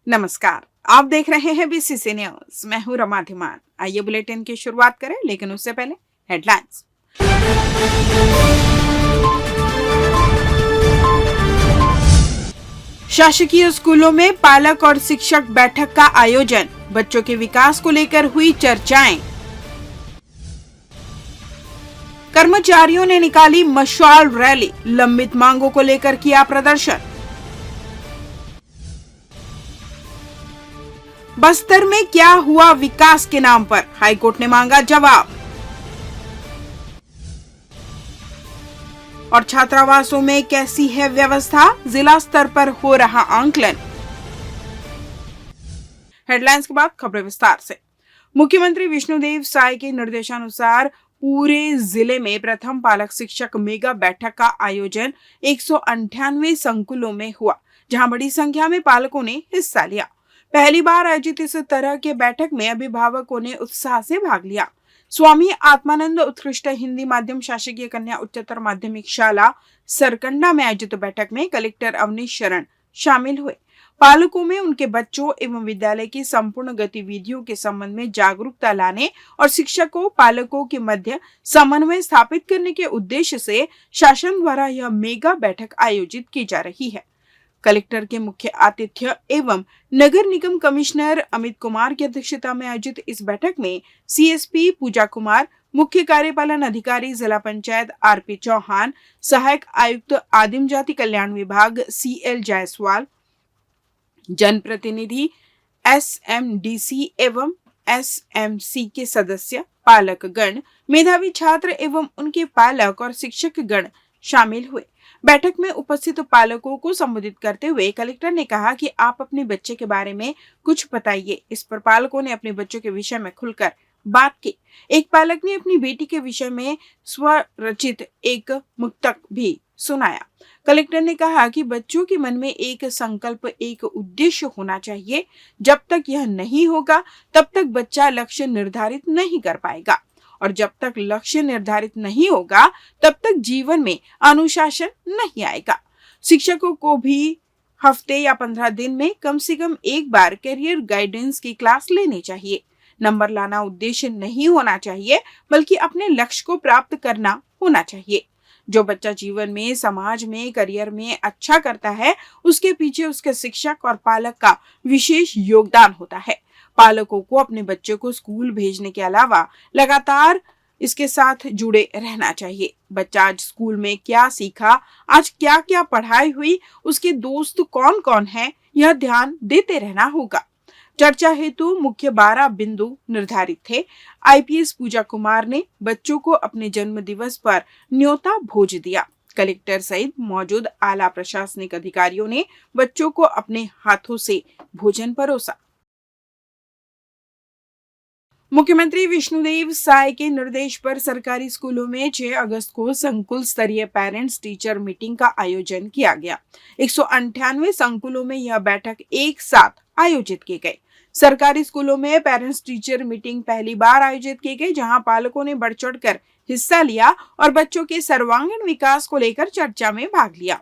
नमस्कार, आप देख रहे हैं बीसीसी न्यूज। मैं हूं रमा धीमान। आइए बुलेटिन की शुरुआत करें, लेकिन उससे पहले हेडलाइंस। शासकीय स्कूलों में पालक और शिक्षक बैठक का आयोजन, बच्चों के विकास को लेकर हुई चर्चाएं। कर्मचारियों ने निकाली मशाल रैली, लंबित मांगों को लेकर किया प्रदर्शन। बस्तर में क्या हुआ विकास के नाम पर, हाईकोर्ट ने मांगा जवाब। और छात्रावासों में कैसी है व्यवस्था, जिला स्तर पर हो रहा आंकलन। हेडलाइंस के बाद खबरें विस्तार से। मुख्यमंत्री विष्णुदेव साय के निर्देशानुसार पूरे जिले में प्रथम पालक शिक्षक मेगा बैठक का आयोजन 198 संकुलों में हुआ, जहां बड़ी संख्या में पालकों ने हिस्सा लिया। पहली बार आयोजित इस तरह के बैठक में अभिभावकों ने उत्साह से भाग लिया। स्वामी आत्मानंद उत्कृष्ट हिंदी माध्यम शासकीय कन्या उच्चतर माध्यमिक शाला सरकंडा में आयोजित बैठक में कलेक्टर अवनीश शरण शामिल हुए। पालकों में उनके बच्चों एवं विद्यालय की संपूर्ण गतिविधियों के संबंध में जागरूकता लाने और शिक्षकों पालकों के मध्य समन्वय स्थापित करने के उद्देश्य से शासन द्वारा यह मेगा बैठक आयोजित की जा रही है। कलेक्टर के मुख्य आतिथ्य एवं नगर निगम कमिश्नर अमित कुमार की अध्यक्षता में आयोजित इस बैठक में सीएसपी पूजा कुमार, मुख्य कार्यपालन अधिकारी जिला पंचायत आरपी चौहान, सहायक आयुक्त आदिम जाति कल्याण विभाग सीएल जायसवाल, जनप्रतिनिधि एसएमडीसी एवं एसएमसी के सदस्य, पालक गण, मेधावी छात्र एवं उनके पालक और शिक्षक गण शामिल हुए। बैठक में उपस्थित पालकों को संबोधित करते हुए कलेक्टर ने कहा कि आप अपने बच्चे के बारे में कुछ बताइए। इस पर पालकों ने अपने बच्चों के विषय में खुलकर बात की। एक पालक ने अपनी बेटी के विषय में स्वरचित एक मुक्तक भी सुनाया। कलेक्टर ने कहा कि बच्चों के मन में एक संकल्प, एक उद्देश्य होना चाहिए। जब तक यह नहीं होगा तब तक बच्चा लक्ष्य निर्धारित नहीं कर पाएगा, और जब तक लक्ष्य निर्धारित नहीं होगा तब तक जीवन में अनुशासन नहीं आएगा। शिक्षकों को भी हफ्ते या 15 दिन में कम से कम एक बार करियर गाइडेंस की क्लास लेनी चाहिए। नंबर लाना उद्देश्य नहीं होना चाहिए, बल्कि अपने लक्ष्य को प्राप्त करना होना चाहिए। जो बच्चा जीवन में, समाज में, करियर में अच्छा करता है, उसके पीछे उसके शिक्षक और पालक का विशेष योगदान होता है। पालकों को अपने बच्चों को स्कूल भेजने के अलावा लगातार इसके साथ जुड़े रहना चाहिए। बच्चा आज स्कूल में क्या सीखा, आज क्या क्या पढ़ाई हुई, उसके दोस्त कौन कौन हैं, यह ध्यान देते रहना होगा। चर्चा हेतु मुख्य 12 बिंदु निर्धारित थे। आईपीएस पूजा कुमार ने बच्चों को अपने जन्म दिवस पर न्योता भोज दिया। कलेक्टर सहित मौजूद आला प्रशासनिक अधिकारियों ने बच्चों को अपने हाथों से भोजन परोसा। मुख्यमंत्री विष्णुदेव साय के निर्देश पर सरकारी स्कूलों में 6 अगस्त को संकुल स्तरीय पेरेंट्स टीचर मीटिंग का आयोजन किया गया। 198 संकुलों में यह बैठक एक साथ आयोजित की गई। सरकारी स्कूलों में पेरेंट्स टीचर मीटिंग पहली बार आयोजित की गई, जहां पालकों ने बढ़ चढ़कर हिस्सा लिया और बच्चों के सर्वांगीण विकास को लेकर चर्चा में भाग लिया।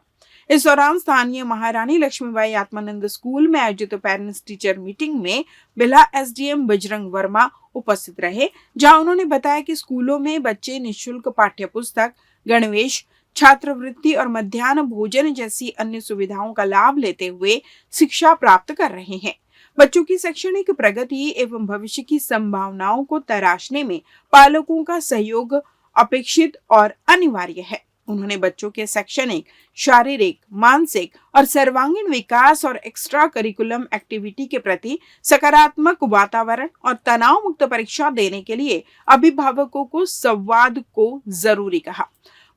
इस दौरान स्थानीय महारानी लक्ष्मीबाई आत्मानंद स्कूल में आयोजित पेरेंट्स टीचर मीटिंग में बिल्हा एसडीएम बजरंग वर्मा उपस्थित रहे, जहां उन्होंने बताया कि स्कूलों में बच्चे निःशुल्क पाठ्य पुस्तक, गणवेश, छात्रवृत्ति और मध्याह्न भोजन जैसी अन्य सुविधाओं का लाभ लेते हुए शिक्षा प्राप्त कर रहे हैं। बच्चों की शैक्षणिक प्रगति एवं भविष्य की संभावनाओं को तराशने में पालकों का सहयोग अपेक्षित और अनिवार्य है। उन्होंने बच्चों के शैक्षणिक, शारीरिक, मानसिक और सर्वांगीण विकास और एक्स्ट्रा करिकुलम एक्टिविटी के प्रति सकारात्मक वातावरण और तनाव मुक्त परीक्षा देने के लिए अभिभावकों को संवाद को जरूरी कहा।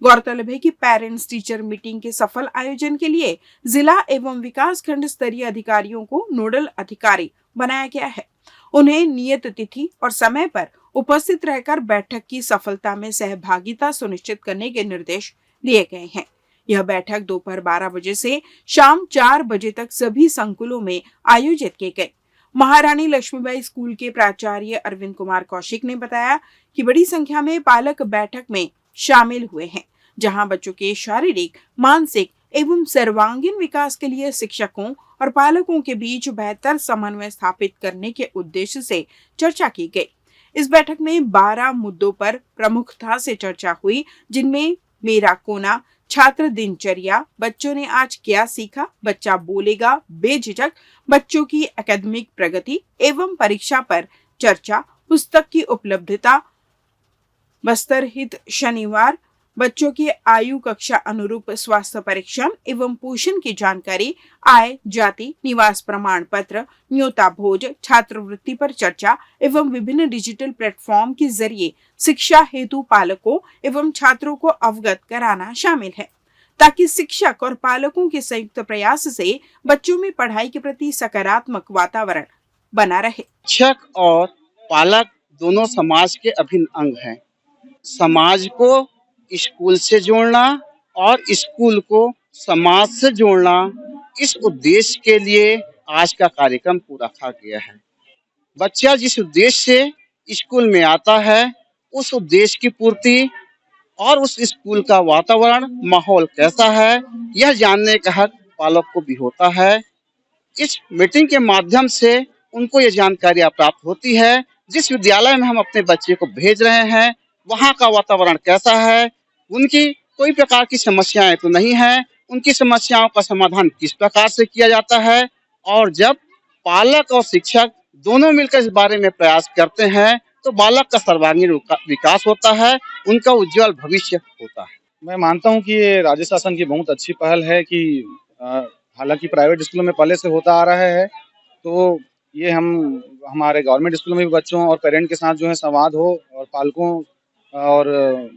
गौरतलब है कि पेरेंट्स टीचर मीटिंग के सफल आयोजन के लिए जिला एवं विकास खंड स्तरीय अधिकारियों को नोडल अधिकारी बनाया गया है। उन्हें नियत तिथि और समय पर उपस्थित रहकर बैठक की सफलता में सहभागिता सुनिश्चित करने के निर्देश दिए गए हैं। यह बैठक दोपहर 12 बजे से शाम 4 बजे तक सभी संकुलों में आयोजित की गई। महारानी लक्ष्मीबाई स्कूल के प्राचार्य अरविंद कुमार कौशिक ने बताया कि बड़ी संख्या में पालक बैठक में शामिल हुए हैं, जहां बच्चों के शारीरिक, मानसिक एवं सर्वांगीण विकास के लिए शिक्षकों और पालकों के बीच बेहतर समन्वय स्थापित करने के उद्देश्य से चर्चा की गई। इस बैठक में 12 मुद्दों पर प्रमुखता से चर्चा हुई, जिनमें मेरा कोना, छात्र दिनचर्या, बच्चों ने आज क्या सीखा, बच्चा बोलेगा बेझिझक, बच्चों की एकेडमिक प्रगति एवं परीक्षा पर चर्चा, पुस्तक की उपलब्धता, बस्तर हित शनिवार, बच्चों की आयु कक्षा अनुरूप स्वास्थ्य परीक्षण एवं पोषण की जानकारी, आय, जाति, निवास प्रमाण पत्र, न्योता भोज, छात्रवृत्ति पर चर्चा एवं विभिन्न डिजिटल प्लेटफॉर्म के जरिए शिक्षा हेतु पालकों एवं छात्रों को अवगत कराना शामिल है, ताकि शिक्षक और पालकों के संयुक्त प्रयास से बच्चों में पढ़ाई के प्रति सकारात्मक वातावरण बना रहे। शिक्षक और पालक दोनों समाज के अभिन्न अंग हैं। समाज को स्कूल से जोड़ना और स्कूल को समाज से जोड़ना, इस उद्देश्य के लिए आज का कार्यक्रम पूरा रखा गया है। बच्चा जिस उद्देश्य से स्कूल में आता है, उस उद्देश्य की पूर्ति और उस स्कूल का वातावरण, माहौल कैसा है, यह जानने का हक पालक को भी होता है। इस मीटिंग के माध्यम से उनको ये जानकारियां प्राप्त होती है, जिस विद्यालय में हम अपने बच्चे को भेज रहे हैं वहाँ का वातावरण कैसा है, उनकी कोई प्रकार की समस्याएं तो नहीं है, उनकी समस्याओं का समाधान किस प्रकार से किया जाता है। और जब पालक और शिक्षक दोनों मिलकर इस बारे में प्रयास करते हैं तो बालक का सर्वांगीण विकास होता है, उनका उज्जवल भविष्य होता है। मैं मानता हूं कि ये राज्य शासन की बहुत अच्छी पहल है कि हालांकि प्राइवेट स्कूलों में पहले से होता आ रहा है, तो ये हमारे गवर्नमेंट स्कूलों में भी बच्चों और पेरेंट के साथ जो है संवाद हो और पालकों और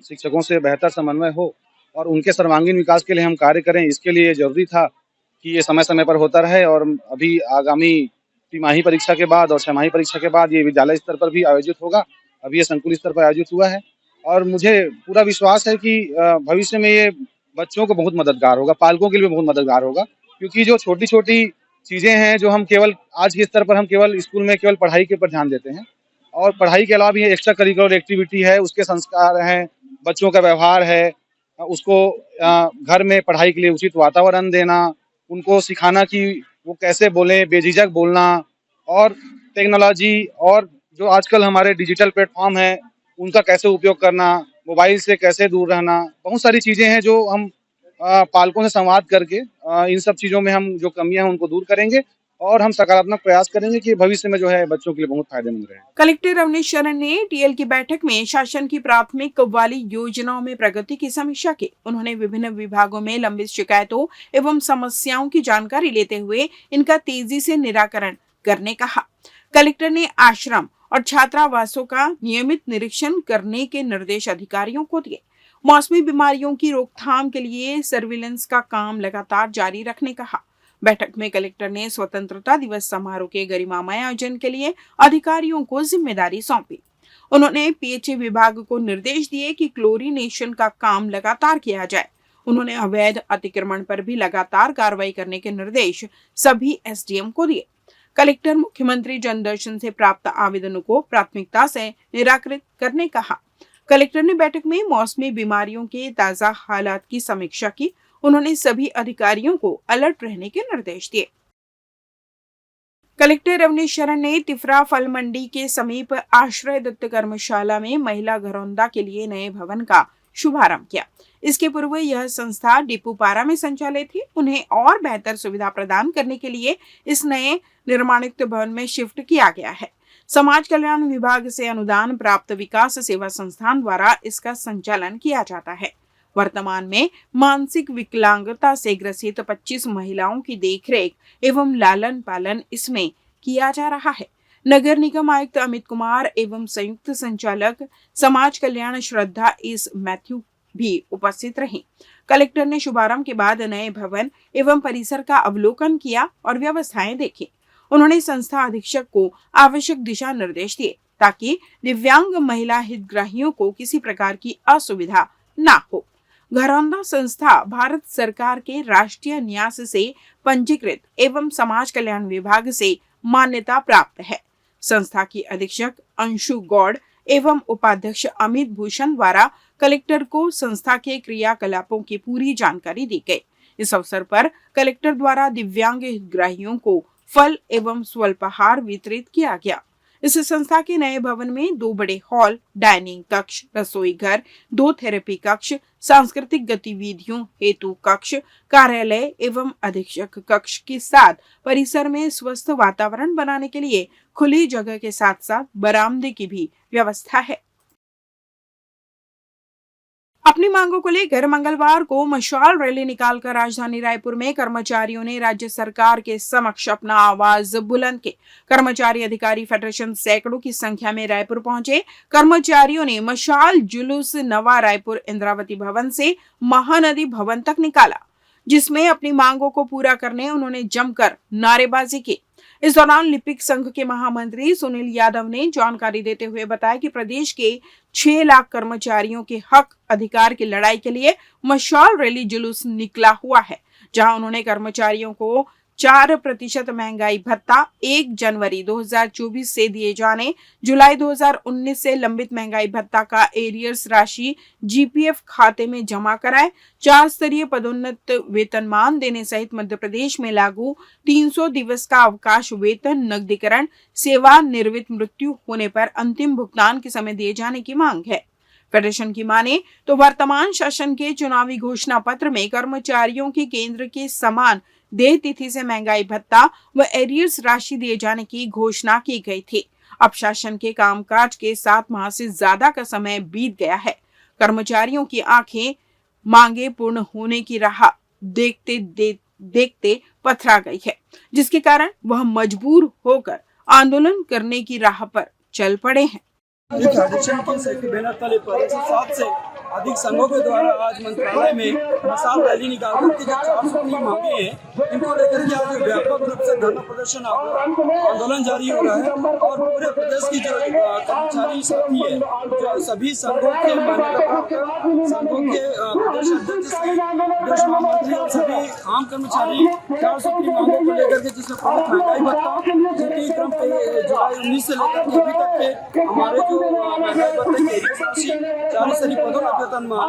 शिक्षकों से बेहतर समन्वय हो और उनके सर्वांगीण विकास के लिए हम कार्य करें। इसके लिए जरूरी था कि ये समय समय पर होता रहे और अभी आगामी तिमाही परीक्षा के बाद और छमाही परीक्षा के बाद ये विद्यालय स्तर पर भी आयोजित होगा। अभी ये संकुल स्तर पर आयोजित हुआ है और मुझे पूरा विश्वास है कि भविष्य में ये बच्चों को बहुत मददगार होगा, पालकों के लिए बहुत मददगार होगा, क्योंकि जो छोटी छोटी चीजें हैं जो हम केवल आज के स्तर पर हम केवल स्कूल में केवल पढ़ाई के ऊपर ध्यान देते हैं और पढ़ाई के अलावा भी एक्स्ट्रा करिकुलर एक्टिविटी है, उसके संस्कार हैं, बच्चों का व्यवहार है, उसको घर में पढ़ाई के लिए उचित वातावरण देना, उनको सिखाना कि वो कैसे बोलें, बेझिझक बोलना और टेक्नोलॉजी और जो आजकल हमारे डिजिटल प्लेटफॉर्म है उनका कैसे उपयोग करना, मोबाइल से कैसे दूर रहना, बहुत सारी चीजें हैं जो हम पालकों से संवाद करके इन सब चीजों में हम जो कमियां हैं उनको दूर करेंगे और हम सकारात्मक प्रयास करेंगे कि भविष्य में जो है बच्चों के लिए बहुत फायदेमंद रहे। कलेक्टर अवनीश शरण ने टीएल की बैठक में शासन की प्राथमिक वाली योजनाओं में प्रगति की समीक्षा की। उन्होंने विभिन्न विभागों में लंबित शिकायतों एवं समस्याओं की जानकारी लेते हुए इनका तेजी से निराकरण करने कहा। कलेक्टर ने आश्रम और छात्रावासों का नियमित निरीक्षण करने के निर्देश अधिकारियों को दिए। मौसमी बीमारियों की रोकथाम के लिए सर्विलेंस का काम लगातार जारी रखने कहा। बैठक में कलेक्टर ने स्वतंत्रता दिवस समारोह के गरिमामय आयोजन के लिए अधिकारियों को जिम्मेदारी सौंपी। उन्होंने पीएचई विभाग को निर्देश दिए कि क्लोरीनेशन का काम लगातार किया जाए। उन्होंने अवैध अतिक्रमण पर भी लगातार कार्रवाई करने के निर्देश सभी एसडीएम को दिए। कलेक्टर मुख्यमंत्री जनदर्शन से प्राप्त आवेदनों को प्राथमिकता से निराकृत करने कहा। कलेक्टर ने बैठक में मौसमी बीमारियों के ताजा हालात की समीक्षा की। उन्होंने सभी अधिकारियों को अलर्ट रहने के निर्देश दिए। कलेक्टर अवनीश शरण ने तिफरा फल मंडी के समीप आश्रय दत्त कर्मशाला में महिला घरौंदा के लिए नए भवन का शुभारंभ किया। इसके पूर्व यह संस्था डिपूपारा में संचालित थी। उन्हें और बेहतर सुविधा प्रदान करने के लिए इस नए निर्माणयुक्त भवन में शिफ्ट किया गया है। समाज कल्याण विभाग से अनुदान प्राप्त विकास सेवा संस्थान द्वारा इसका संचालन किया जाता है। वर्तमान में मानसिक विकलांगता से ग्रसित 25 महिलाओं की देखरेख एवं लालन पालन इसमें किया जा रहा है। नगर निगम आयुक्त अमित कुमार एवं संयुक्त संचालक समाज कल्याण श्रद्धा इस मैथ्यू भी उपस्थित रही। कलेक्टर ने शुभारंभ के बाद नए भवन एवं परिसर का अवलोकन किया और व्यवस्थाएं देखी। उन्होंने संस्था अधीक्षक को आवश्यक दिशा निर्देश दिए ताकि दिव्यांग महिला हितग्राहियों को किसी प्रकार की असुविधा न हो। घरौंदा संस्था भारत सरकार के राष्ट्रीय न्यास से पंजीकृत एवं समाज कल्याण विभाग से मान्यता प्राप्त है। संस्था की अधीक्षक अंशु गौड़ एवं उपाध्यक्ष अमित भूषण द्वारा कलेक्टर को संस्था के क्रियाकलापों की पूरी जानकारी दी गई। इस अवसर पर कलेक्टर द्वारा दिव्यांग हितग्राहियों को फल एवं स्वल्पाहार वितरित किया गया। इस संस्था के नए भवन में 2 बड़े हॉल, डाइनिंग कक्ष, रसोई घर, 2 थेरेपी कक्ष, सांस्कृतिक गतिविधियों हेतु कक्ष, कार्यालय एवं अधीक्षक कक्ष के साथ परिसर में स्वस्थ वातावरण बनाने के लिए खुली जगह के साथ साथ बरामदे की भी व्यवस्था है। अपनी मांगों को लेकर मंगलवार को मशाल रैली निकालकर राजधानी रायपुर में कर्मचारियों ने राज्य सरकार के समक्ष अपना आवाज बुलंद की। कर्मचारी अधिकारी फेडरेशन सैकड़ों की संख्या में रायपुर पहुंचे। कर्मचारियों ने मशाल जुलूस नवा रायपुर इंद्रावती भवन से महानदी भवन तक निकाला, जिसमें अपनी मांगों को पूरा करने उन्होंने जमकर नारेबाजी की। इस दौरान लिपिक संघ के महामंत्री सुनील यादव ने जानकारी देते हुए बताया कि प्रदेश के 6 लाख कर्मचारियों के हक अधिकार की लड़ाई के लिए मशाल रैली जुलूस निकला हुआ है, जहां उन्होंने कर्मचारियों को 4% महंगाई भत्ता 1 जनवरी 2024 से दिए जाने, जुलाई 2019 से लंबित महंगाई भत्ता का एरियर्स राशि जीपीएफ खाते में जमा कराए, 4 स्तरीय पदोन्नत वेतनमान देने सहित मध्य प्रदेश में लागू 300 दिवस का अवकाश वेतन नकदीकरण, सेवानिवृत्त मृत्यु होने पर अंतिम भुगतान के समय दिए जाने की मांग है। फेडरेशन की माने तो वर्तमान शासन के चुनावी घोषणा पत्र में कर्मचारियों के केंद्र के समान देय तिथि से महंगाई भत्ता व एरियर्स राशि दिए जाने की घोषणा की गई थी। अब शासन के कामकाज के 7 माह से ज्यादा का समय बीत गया है। कर्मचारियों की आंखें मांगे पूर्ण होने की राह देखते पथरा गई है, जिसके कारण वह मजबूर होकर आंदोलन करने की राह पर चल पड़े हैं। फेडरेशन की सेक्रेटरी बैनर तले पर 107 से अधिक संघों के द्वारा आज मंत्रालय में मशाल रैली निकालकर के जो 403 मांगे हैं, इनको लेकर के आज व्यापक रूप से धरना प्रदर्शन आंदोलन जारी हो रहा है और पूरे प्रदेश की जो कर्मचारी साथी है, जो सभी संघों के मान्यता संघों के प्रदेश अध्यक्ष से प्रदेश महामंत्री और सभी आम कर्मचारी 403 मांगों को लेकर के, जिसमें प्रमुख महंगाई भत्ता जिनकी क्रम जुलाई 19 से लेकर के अभी तक के हमारे जो महंगाई भत्ते की राशि 4 स्तरीय पदोन्नत वेतनमान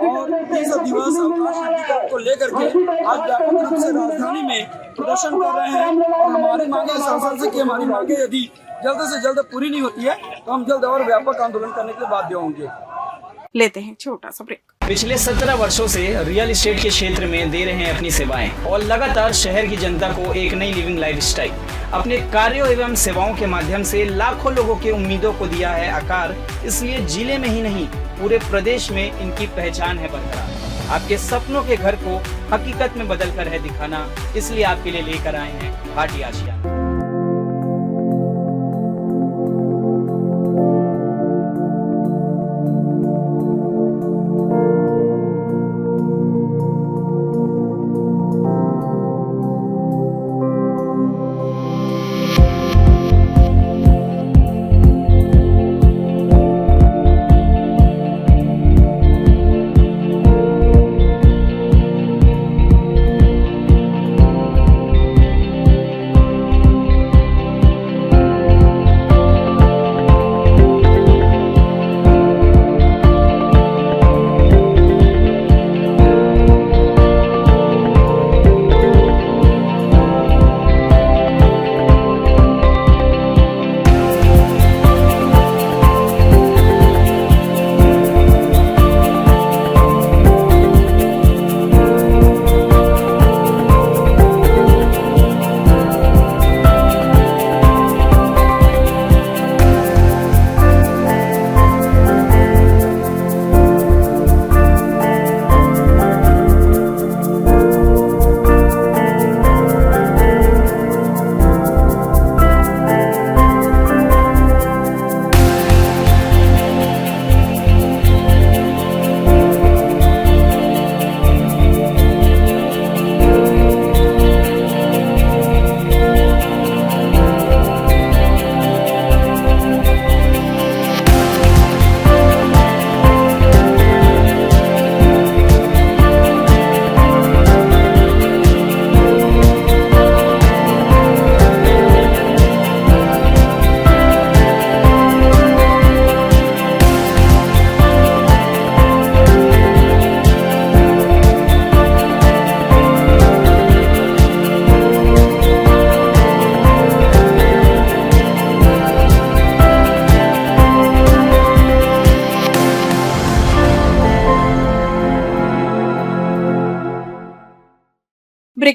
और 300 दिवस अवकाश नकदीकरण को लेकर के आज व्यापक रूप से राजधानी में प्रदर्शन कर रहे हैं और हमारी मांगे सांसद से कि हमारी मांगे यदि जल्द से जल्द पूरी नहीं होती है तो हम जल्द और व्यापक आंदोलन करने के लिए बाध्य होंगे। लेते हैं छोटा सा ब्रेक। पिछले 17 वर्षों से रियल एस्टेट के क्षेत्र में दे रहे हैं अपनी सेवाएं और लगातार शहर की जनता को एक नई लिविंग लाइफस्टाइल। अपने कार्यों एवं सेवाओं के माध्यम से लाखों लोगों की उम्मीदों को दिया है आकार। इसलिए जिले में ही नहीं पूरे प्रदेश में इनकी पहचान है बरकरार। आपके सपनों के घर को हकीकत में बदल कर है दिखाना, इसलिए आपके लिए लेकर आए हैं भाटी आशिया।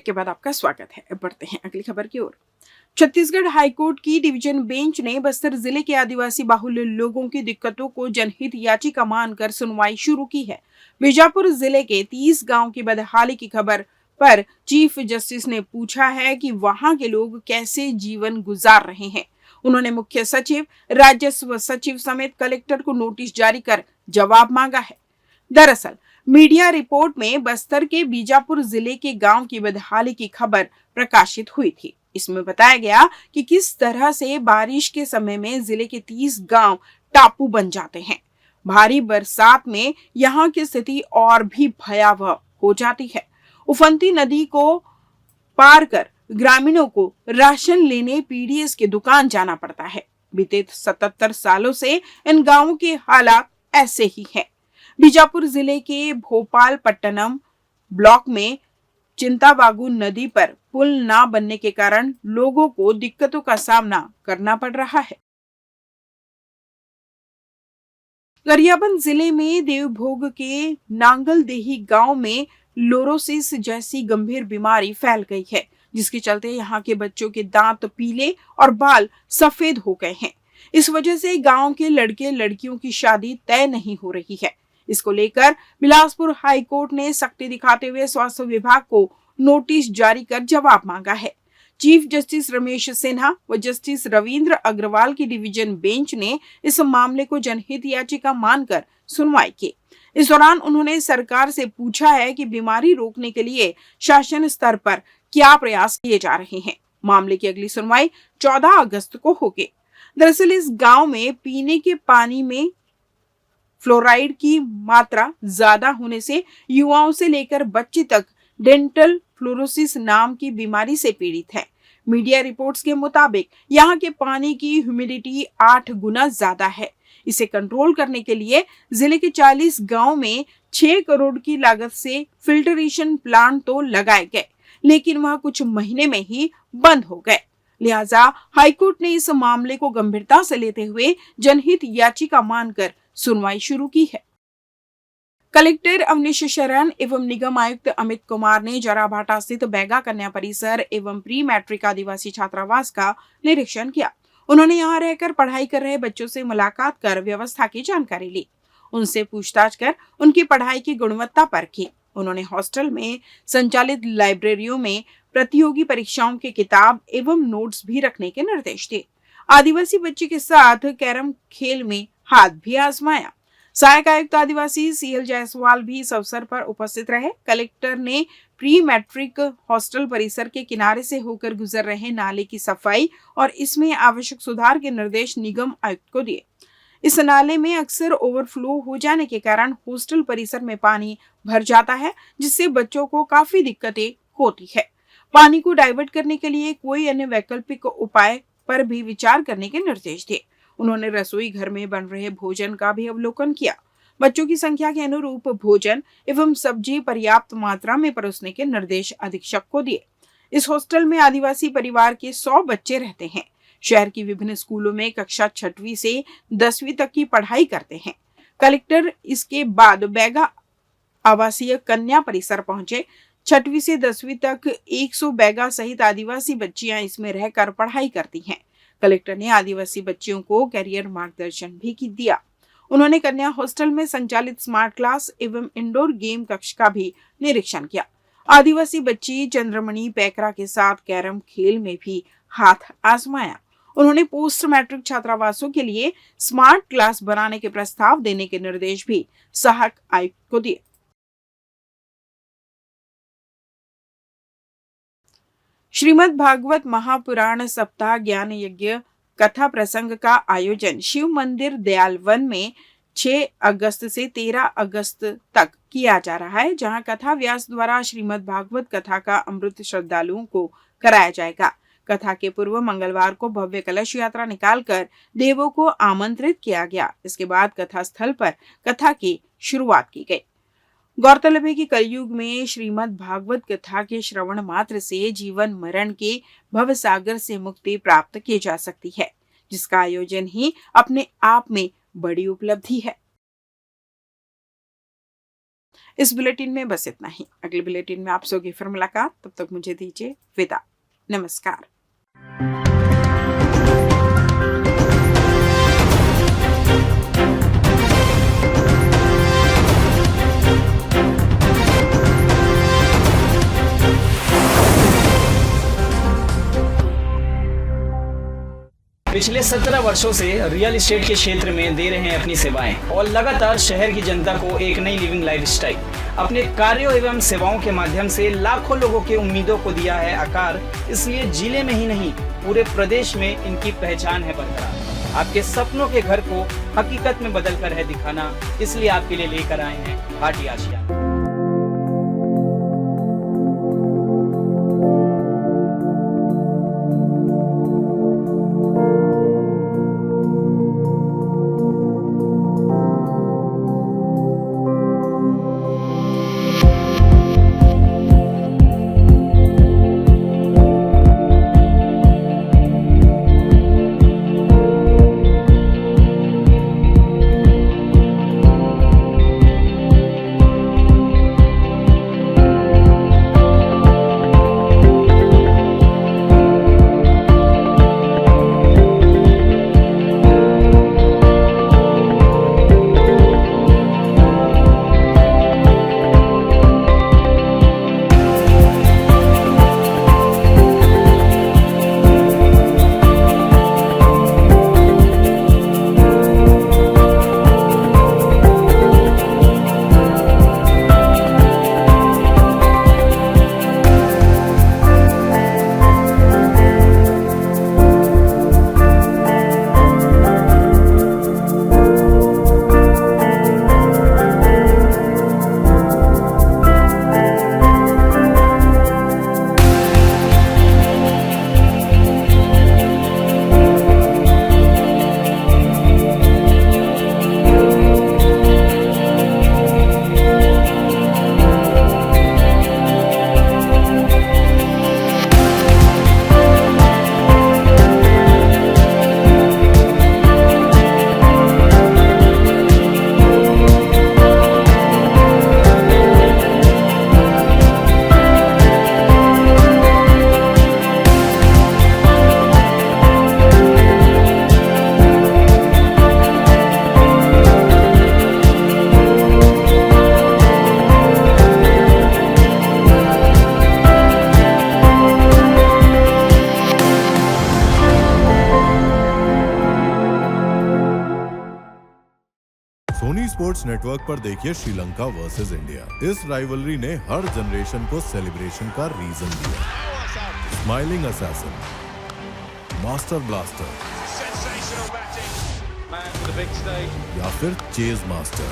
के बाद आपका स्वागत है। अब बढ़ते हैं अगली खबर की ओर। छत्तीसगढ़ हाईकोर्ट की डिवीजन बेंच ने बस्तर जिले के आदिवासी बाहुल्य लोगों की दिक्कतों को जनहित याचिका मानकर सुनवाई शुरू की है। बीजापुर जिले के 30 गांव की बदहाली की खबर पर चीफ जस्टिस ने पूछा है कि वहां के लोग कैसे जीवन गुजार रहे हैं। उन्होंने मुख्य सचिव, राजस्व सचिव समेत कलेक्टर को नोटिस जारी कर जवाब मांगा है। दरअसल मीडिया रिपोर्ट में बस्तर के बीजापुर जिले के गांव की बदहाली की खबर प्रकाशित हुई थी। इसमें बताया गया कि किस तरह से बारिश के समय में जिले के 30 गांव टापू बन जाते हैं। भारी बरसात में यहां की स्थिति और भी भयावह हो जाती है। उफनती नदी को पार कर ग्रामीणों को राशन लेने पीडीएस की दुकान जाना पड़ता है। बीते 77 सालों से इन गांवों के हालात ऐसे ही हैं। बीजापुर जिले के भोपालपट्टनम ब्लॉक में चिंताबागू नदी पर पुल न बनने के कारण लोगों को दिक्कतों का सामना करना पड़ रहा है। गरियाबंद जिले में देवभोग के नांगलदेही गांव में लोरोसिस जैसी गंभीर बीमारी फैल गई है, जिसके चलते यहाँ के बच्चों के दांत पीले और बाल सफेद हो गए हैं। इस वजह से गांव के लड़के लड़कियों की शादी तय नहीं हो रही है। इसको लेकर बिलासपुर हाई कोर्ट ने सख्ती दिखाते हुए स्वास्थ्य विभाग को नोटिस जारी कर जवाब मांगा है। चीफ जस्टिस रमेश सिन्हा व जस्टिस रविंद्र अग्रवाल की डिवीजन बेंच ने इस मामले को जनहित याचिका मानकर सुनवाई की। इस दौरान उन्होंने सरकार से पूछा है कि बीमारी रोकने के लिए शासन स्तर पर क्या प्रयास किए जा रहे हैं। मामले की अगली सुनवाई 14 अगस्त को होगी। दरअसल इस गांव में पीने के पानी में फ्लोराइड की मात्रा ज्यादा होने से युवाओं से लेकर बच्चे तक डेंटल फ्लोरोसिस नाम की बीमारी से पीड़ित है। मीडिया रिपोर्ट्स के मुताबिक यहाँ के पानी की ह्यूमिडिटी 8 गुना ज्यादा है। इसे कंट्रोल करने के लिए जिले के 40 गांव में 6 करोड़ की लागत से फिल्टरेशन प्लांट तो लगाए गए, लेकिन वह कुछ महीने में ही बंद हो गए। लिहाजा हाईकोर्ट ने इस मामले को गंभीरता से लेते हुए जनहित याचिका मानकर सुनवाई शुरू की है। कलेक्टर अवनीश शरण एवं निगम आयुक्त अमित कुमार ने जराभाटा स्थित बैगा कन्या परिसर एवं प्री मैट्रिक आदिवासी छात्रावास का निरीक्षण किया। उन्होंने यहाँ रहकर पढ़ाई कर रहे बच्चों से मुलाकात कर व्यवस्था की जानकारी ली। उनसे पूछताछ कर उनकी पढ़ाई की गुणवत्ता परखी। उन्होंने हॉस्टल में संचालित लाइब्रेरियों में प्रतियोगी परीक्षाओं की किताब एवं नोट्स भी रखने के निर्देश दिए। आदिवासी बच्चे के साथ कैरम खेल में हाथ भी आजमाया। सहायक आयुक्त आदिवासी सीएल जायसवाल भी इस अवसर पर उपस्थित रहे। कलेक्टर ने प्री मैट्रिक हॉस्टल परिसर के किनारे से होकर गुजर रहे नाले की सफाई और इसमें आवश्यक सुधार के निर्देश निगम आयुक्त को दिए। इस नाले में अक्सर ओवरफ्लो हो जाने के कारण हॉस्टल परिसर में पानी भर जाता है, जिससे बच्चों को काफी दिक्कतें होती है। पानी को डाइवर्ट करने के लिए कोई अन्य वैकल्पिक उपाय पर भी विचार करने के निर्देश दिए। उन्होंने रसोई घर में बन रहे भोजन का भी अवलोकन किया। बच्चों की संख्या के अनुरूप भोजन एवं सब्जी पर्याप्त मात्रा में परोसने के निर्देश अधीक्षक को दिए। इस हॉस्टल में आदिवासी परिवार के 100 बच्चे रहते हैं। शहर की विभिन्न स्कूलों में कक्षा 6वीं से 10वीं तक की पढ़ाई करते हैं। कलेक्टर इसके बाद बैगा आवासीय कन्या परिसर पहुंचे। 6वीं से 10वीं तक 100 बैगा सहित आदिवासी बच्चियां इसमें रहकर पढ़ाई करती हैं। कलेक्टर ने आदिवासी बच्चियों को कैरियर मार्गदर्शन भी दिया। उन्होंने कन्या हॉस्टल में संचालित स्मार्ट क्लास एवं इंडोर गेम कक्ष का भी निरीक्षण किया। आदिवासी बच्ची चंद्रमणि पैकरा के साथ कैरम खेल में भी हाथ आजमाया। उन्होंने पोस्ट मैट्रिक छात्रावासों के लिए स्मार्ट क्लास बनाने के प्रस्ताव देने के निर्देश भी सहायक आयुक्त को दिए। श्रीमद् भागवत महापुराण सप्ताह ज्ञान यज्ञ कथा प्रसंग का आयोजन शिव मंदिर दयालवन में 6 अगस्त से 13 अगस्त तक किया जा रहा है, जहां कथा व्यास द्वारा श्रीमद् भागवत कथा का अमृत श्रद्धालुओं को कराया जाएगा। कथा के पूर्व मंगलवार को भव्य कलश यात्रा निकालकर देवों को आमंत्रित किया गया। इसके बाद कथा स्थल पर कथा की शुरुआत की गई। गौरतलब है कि कलयुग में श्रीमद् भागवत कथा के श्रवण मात्र से जीवन मरण के भवसागर से मुक्ति प्राप्त की जा सकती है, जिसका आयोजन ही अपने आप में बड़ी उपलब्धि है। इस बुलेटिन में बस इतना ही। अगले बुलेटिन में आप सबकी फिर मुलाकात, तब तक मुझे दीजिए विदा। नमस्कार। पिछले 17 वर्षों से रियल एस्टेट के क्षेत्र में दे रहे हैं अपनी सेवाएं और लगातार शहर की जनता को एक नई लिविंग लाइफस्टाइल। अपने कार्यों एवं सेवाओं के माध्यम से लाखों लोगों की उम्मीदों को दिया है आकार। इसलिए जिले में ही नहीं, पूरे प्रदेश में इनकी पहचान है बरकरार। आपके सपनों के घर को हकीकत में बदल कर है दिखाना, इसलिए आपके लिए लेकर आए हैं भाटी आशिया। सोनी स्पोर्ट्स नेटवर्क पर देखिए श्रीलंका वर्सेस इंडिया। इस राइवलरी ने हर जनरेशन को सेलिब्रेशन का रीजन दिया। स्माइलिंग असैसिन, मास्टर ब्लास्टर या फिर चेज मास्टर,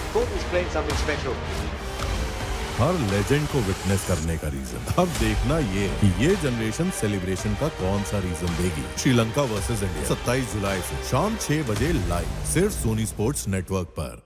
हर लेजेंड को विटनेस करने का रीजन। अब देखना ये कि ये जनरेशन सेलिब्रेशन का कौन सा रीजन देगी। श्रीलंका वर्सेस इंडिया 27 जुलाई से शाम 6 बजे लाइव, सिर्फ सोनी स्पोर्ट्स नेटवर्क पर।